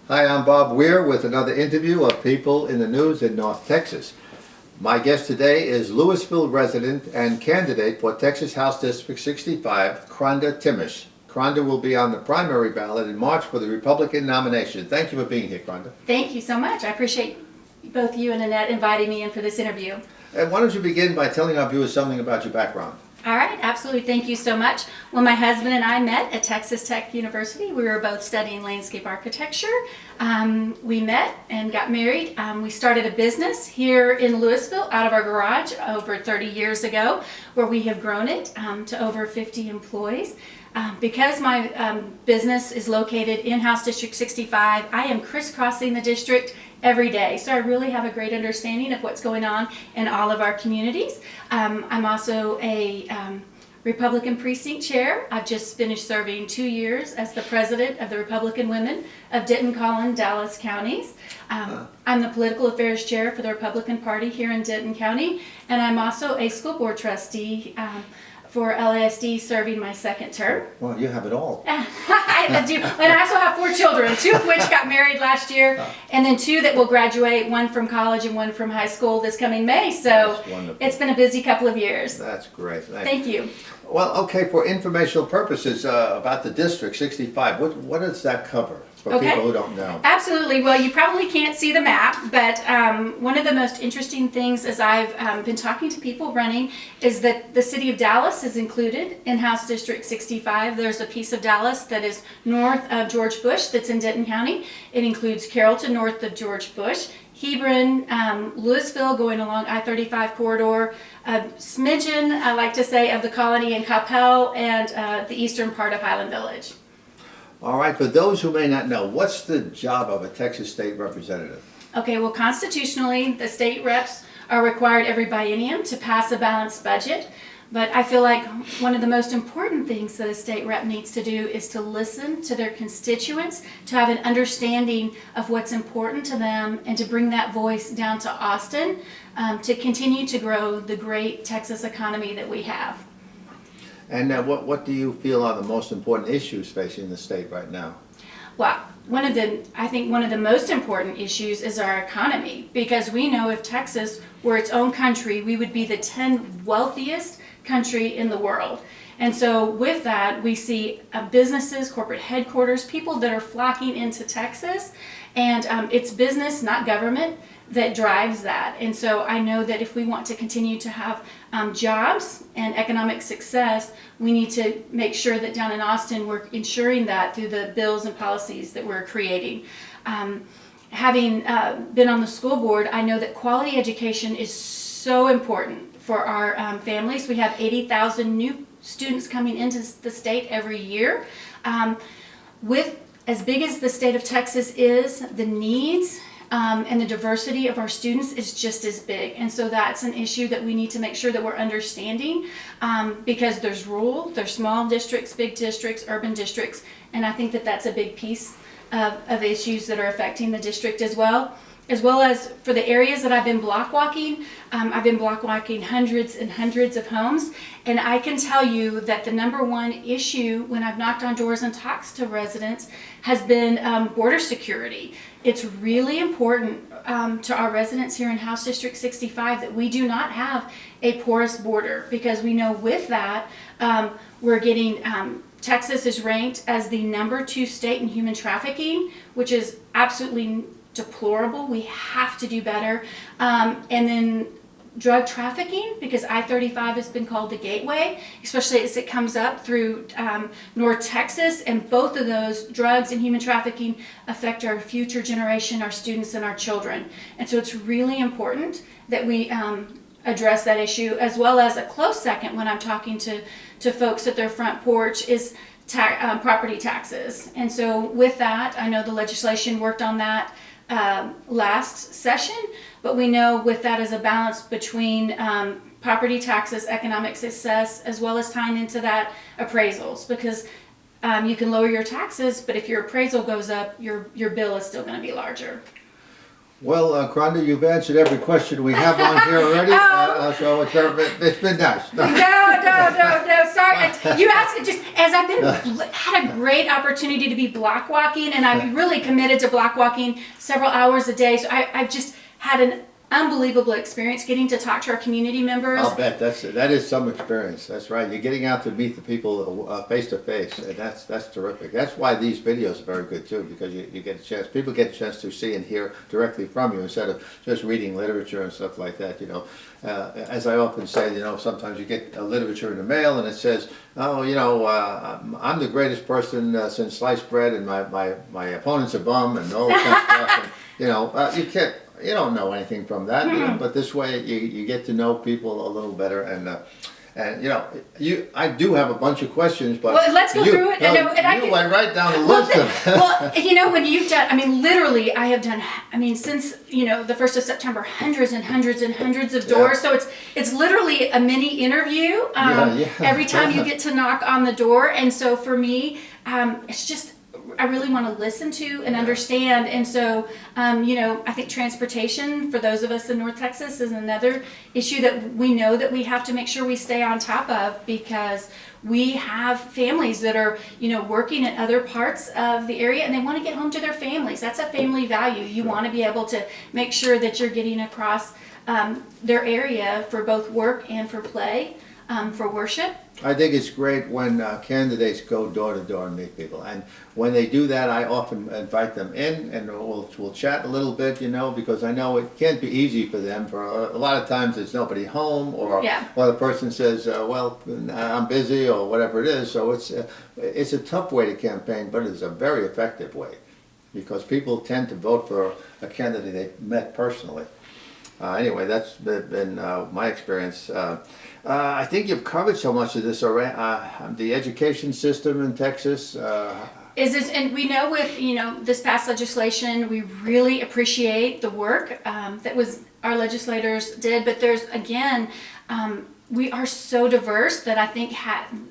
Hi, I'm Bob Weir with another interview of people in the news in North Texas. My guest today is Louisville resident and candidate for Texas House District 65, Kronda Thimesch. Kronda will be on the primary ballot in March for the Republican nomination. Thank you for being here, Kronda. Thank you so much. I appreciate both you and Annette inviting me in for this interview. And why don't you begin by telling our viewers something about your background? All right, absolutely. Thank you so much. Well, my husband and I met at Texas Tech University. We were both studying landscape architecture. We met and got married. We started a business here in Louisville out of our garage over 30 years ago, where we have grown it to over 50 employees. Because my business is located in House District 65, I am crisscrossing the district every day. So I really have a great understanding of what's going on in all of our communities. I'm also a Republican precinct chair. I've just finished serving 2 years as the president of the Republican Women of Denton, Collin, Dallas counties. I'm the political affairs chair for the Republican Party here in Denton County, and I'm also a school board trustee for LASD, serving my second term. Well, you have it all. I do, and I also have 4 children, 2 of which got married last year, and then 2 that will graduate, 1 from college and 1 from high school this coming May. So it's been a busy couple of years. That's great. Thank you. Well, okay, for informational purposes about the District 65, what does that cover for people who don't know? Absolutely. Well, you probably can't see the map, but one of the most interesting things as I've been talking to people running is that the city of Dallas is included in House District 65. There's a piece of Dallas that is north of George Bush that's in Denton County. It includes Carrollton north of George Bush, Hebron, Louisville going along I-35 corridor, a smidgen, I like to say, of the Colony and Coppell, and the eastern part of Highland Village. All right, for those who may not know, what's the job of a Texas state representative? Okay, well, constitutionally, the state reps are required every biennium to pass a balanced budget. But I feel like one of the most important things that a state rep needs to do is to listen to their constituents, to have an understanding of what's important to them, and to bring that voice down to Austin to continue to grow the great Texas economy that we have. And what do you feel are the most important issues facing the state right now? Well, I think one of the most important issues is our economy, because we know if Texas were its own country, we would be the 10th wealthiest country in the world. And so with that, we see businesses, corporate headquarters, people that are flocking into Texas, and it's business, not government, that drives that. And so I know that if we want to continue to have jobs and economic success, we need to make sure that down in Austin we're ensuring that through the bills and policies that we're creating. Having been on the school board, I know that quality education is so important for our families. We have 80,000 new students coming into the state every year. With as big as the state of Texas is, the needs and the diversity of our students is just as big. And so that's an issue that we need to make sure that we're understanding, because there's rural, there's small districts, big districts, urban districts, and I think that that's a big piece of issues that are affecting the district as well as for the areas that I've been block walking. I've been block walking hundreds and hundreds of homes, and I can tell you that the number one issue when I've knocked on doors and talked to residents has been border security. It's really important to our residents here in House District 65 that we do not have a porous border, because we know with that we're getting Texas is ranked as the number 2 state in human trafficking, which is absolutely deplorable. We have to do better. And then drug trafficking, because I-35 has been called the gateway, especially as it comes up through North Texas, and both of those, drugs and human trafficking, affect our future generation, our students and our children. And so it's really important that we address that issue, as well as a close second when I'm talking to folks at their front porch is property taxes. And so with that, I know the legislation worked on that last session, but we know with that as a balance between property taxes, economic success, as well as tying into that appraisals, because you can lower your taxes, but if your appraisal goes up, your bill is still going to be larger. Well, Kronda, you've answered every question we have on here already, so it's been nice. No. Sorry, you asked just as I've had a great opportunity to be block walking, and I'm really committed to block walking several hours a day. So I've just had an unbelievable experience getting to talk to our community members. I'll bet that is some experience. That's right. You're getting out to meet the people face to face, and that's terrific. That's why these videos are very good too, because you get a chance. People get a chance to see and hear directly from you instead of just reading literature and stuff like that. As I often say, sometimes you get literature in the mail and it says, "Oh, I'm the greatest person since sliced bread, and my opponent's a bum," and all that kind of stuff. And, you can't. You don't know anything from that, but this way you get to know people a little better, and I do have a bunch of questions, but let's go through it. You went right down the list of when you've done, literally, I have done. Since the 1st of September, hundreds and hundreds and hundreds of doors. So it's literally a mini interview every time you get to knock on the door, and so for me, it's just. I really want to listen to and understand, and so I think transportation for those of us in North Texas is another issue that we know that we have to make sure we stay on top of, because we have families that are working in other parts of the area and they want to get home to their families. That's a family value. You want to be able to make sure that you're getting across their area for both work and for play, for worship. I think it's great when candidates go door to door and meet people, and when they do that, I often invite them in, and we'll chat a little bit, because I know it can't be easy for them. For a lot of times, there's nobody home, or the person says, "Well, I'm busy," or whatever it is. So it's a tough way to campaign, but it's a very effective way, because people tend to vote for a candidate they've met personally. Anyway, that's been my experience. I think you've covered so much of this already. The education system in Texas. And we know with this past legislation, we really appreciate the work that our legislators did. But there's again, we are so diverse that I think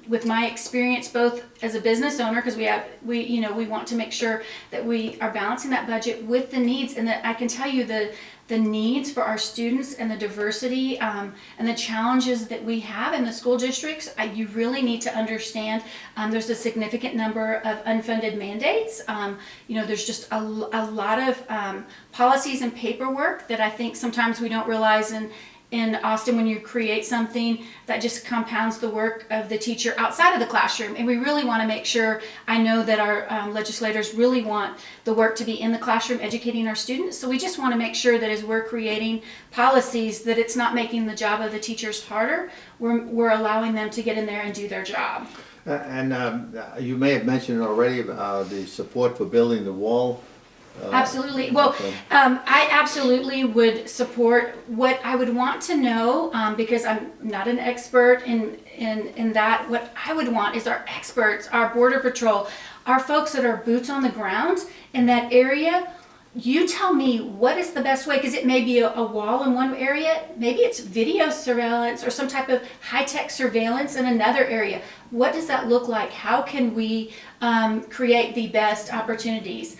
with my experience both as a business owner, because we want to make sure that we are balancing that budget with the needs, and that I can tell you the needs for our students and the diversity and the challenges that we have in the school districts. You really need to understand there's a significant number of unfunded mandates. There's just a lot of policies and paperwork that I think sometimes we don't realize in Austin, when you create something that just compounds the work of the teacher outside of the classroom. And we really want to make sure, I know that our legislators really want the work to be in the classroom, educating our students. So we just want to make sure that as we're creating policies, that it's not making the job of the teachers harder. We're allowing them to get in there and do their job. And you may have mentioned already the support for building the wall. Absolutely. Well, I absolutely would support what I would want to know, because I'm not an expert in that. What I would want is our experts, our Border Patrol, our folks that are boots on the ground in that area. You tell me what is the best way, because it may be a wall in one area, maybe it's video surveillance or some type of high-tech surveillance in another area. What does that look like? How can we create the best opportunities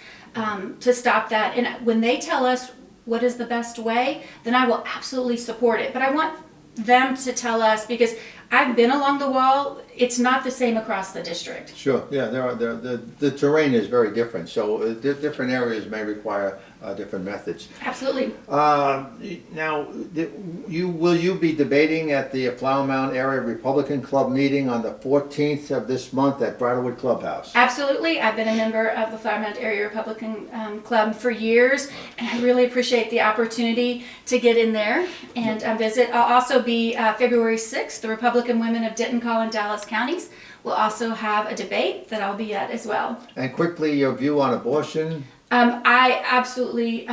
to stop that? And when they tell us what is the best way, then I will absolutely support it. But I want them to tell us, because I've been along the wall. It's not the same across the district. Sure. Yeah, the terrain is very different, so different areas may require different methods. Absolutely. Now, will you be debating at the Flower Mound Area Republican Club meeting on the 14th of this month at Bridlewood Clubhouse? Absolutely. I've been a member of the Flower Mound Area Republican Club for years, and I really appreciate the opportunity to get in there and visit. I'll also be February 6th, the Republican Women of Denton, Collin, Dallas counties will also have a debate that I'll be at as well. And quickly, your view on abortion? I absolutely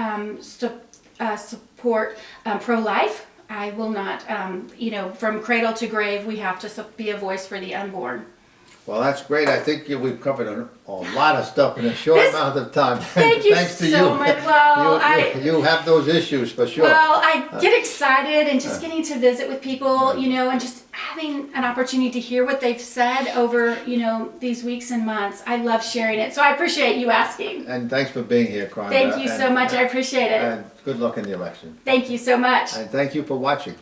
support pro-life. I will not, from cradle to grave, we have to be a voice for the unborn. Well, that's great. I think we've covered a lot of stuff in a short amount of time. Thank you Thanks to so much. Well, you have those issues for sure. Well, I get excited and just getting to visit with people, and just having an opportunity to hear what they've said over, these weeks and months. I love sharing it. So I appreciate you asking. And thanks for being here, Kronda. Thank you so much. I appreciate it. And good luck in the election. Thank you so much. And thank you for watching.